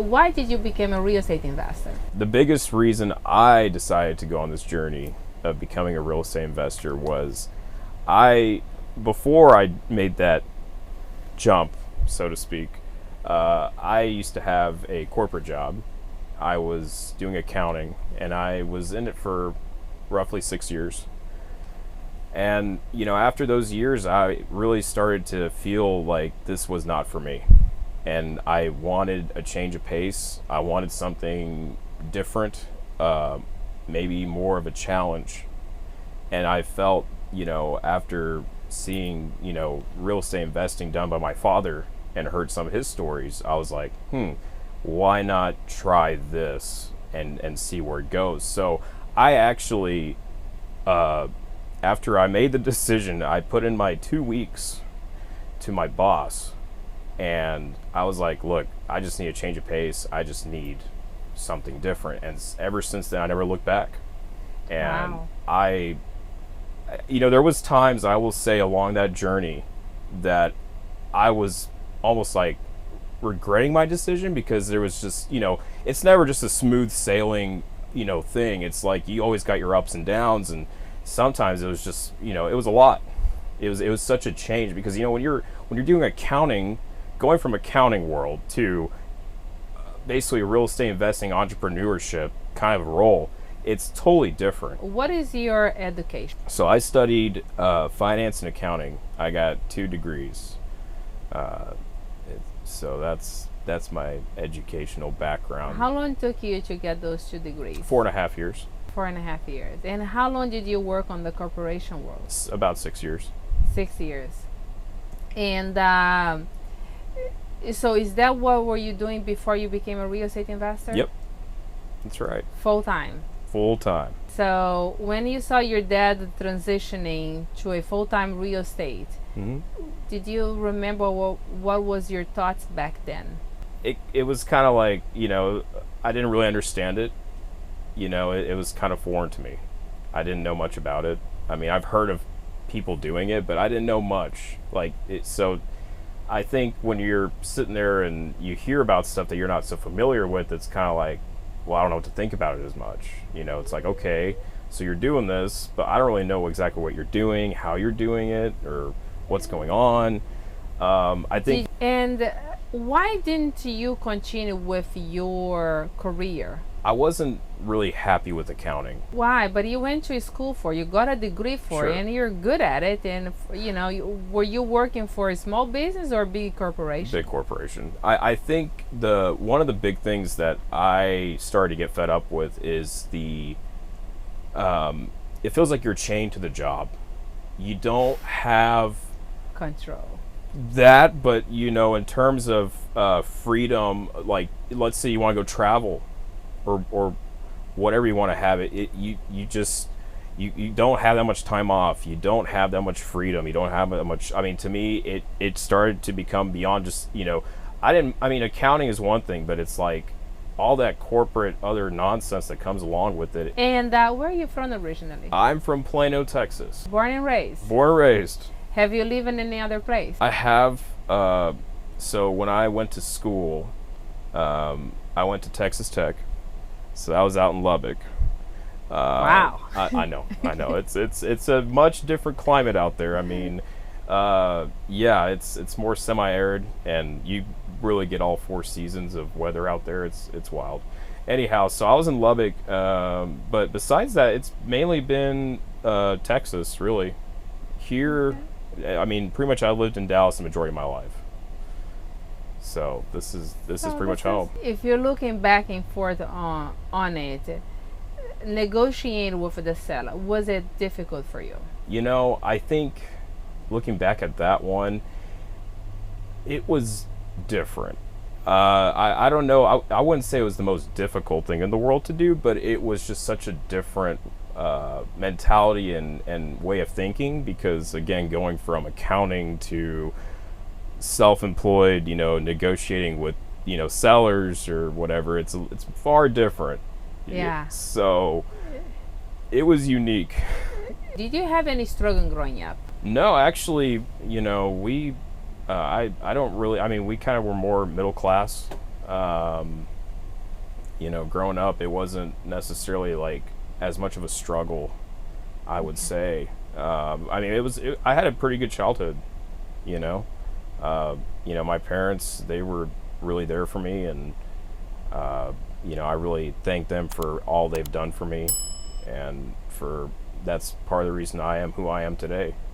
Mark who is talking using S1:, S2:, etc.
S1: why did you become a real estate investor?
S2: The biggest reason I decided to go on this journey of becoming a real estate investor was before I made that jump, so to speak, I used to have a corporate job. I was doing accounting, and I was in it for roughly 6 years. And, after those years, I really started to feel like this was not for me. And I wanted a change of pace. I wanted something different, maybe more of a challenge. And I felt, after seeing, real estate investing done by my father and heard some of his stories, I was like, why not try this and see where it goes? So I actually, after I made the decision, I put in my 2 weeks to my boss, and I was like, look, I just need a change of pace. I just need something different. And ever since then, I never looked back. And wow. There was times, I will say, along that journey that I was almost like regretting my decision, because there was just, it's never just a smooth sailing, thing. It's like you always got your ups and downs, and sometimes it was just, it was a lot. It was such a change, because when you're doing accounting, going from accounting world to basically a real estate investing entrepreneurship kind of role, it's totally different.
S1: What is your education?
S2: So I studied finance and accounting. I got 2 degrees. So that's my educational background.
S1: How long took you to get those 2 degrees?
S2: 4.5 years.
S1: 4.5 years. And how long did you work on the corporation world?
S2: About 6 years.
S1: 6 years. And so is that what were you doing before you became a real estate investor?
S2: Yep, that's right.
S1: Full time?
S2: Full time.
S1: So when you saw your dad transitioning to a full-time real estate, did you remember what was your thoughts back then?
S2: It was kind of like, I didn't really understand it. It was kind of foreign to me. I didn't know much about it. I mean, I've heard of people doing it, but I didn't know much. So I think when you're sitting there and you hear about stuff that you're not so familiar with, it's kind of like, well, I don't know what to think about it as much. It's like, okay, so you're doing this, but I don't really know exactly what you're doing, how you're doing it, or what's going on. I think.
S1: And why didn't you continue with your career?
S2: I wasn't really happy with accounting.
S1: Why? But you went to school for, you got a degree for,
S2: sure.
S1: And you're good at it. And were you working for a small business or a big corporation?
S2: Big corporation. I think one of the big things that I started to get fed up with is it feels like you're chained to the job. You don't have
S1: control.
S2: That, but in terms of freedom, like let's say you want to go travel, or whatever you want to have you don't have that much time off. You don't have that much freedom. You don't have that much. I mean, to me, it started to become beyond just accounting is one thing, but it's like all that corporate other nonsense that comes along with it.
S1: And where are you from originally?
S2: I'm from Plano, Texas.
S1: Born and raised?
S2: Born and raised.
S1: Have you lived in any other place?
S2: I have. So when I went to school, I went to Texas Tech. So I was out in Lubbock.
S1: Wow.
S2: I know. It's a much different climate out there. I mean, it's more semi-arid, and you really get all 4 seasons of weather out there. It's wild. Anyhow, so I was in Lubbock, but besides that, it's mainly been Texas, really. Here, I mean, pretty much I lived in Dallas the majority of my life. So this is pretty much home.
S1: If you're looking back and forth on it, negotiating with the seller, was it difficult for you?
S2: I think looking back at that one, it was different. I don't know. I wouldn't say it was the most difficult thing in the world to do, but it was just such a different mentality and way of thinking, because again, going from accounting to self-employed, negotiating with sellers or whatever, it's far different.
S1: Yeah.
S2: So it was unique.
S1: Did you have any struggle growing up?
S2: No, actually, we I don't really, I mean, we kind of were more middle class. growing up, it wasn't necessarily like as much of a struggle, I would say. I mean, I had a pretty good childhood, you know. My parents, they were really there for me, and I really thank them for all they've done for me, and that's part of the reason I am who I am today.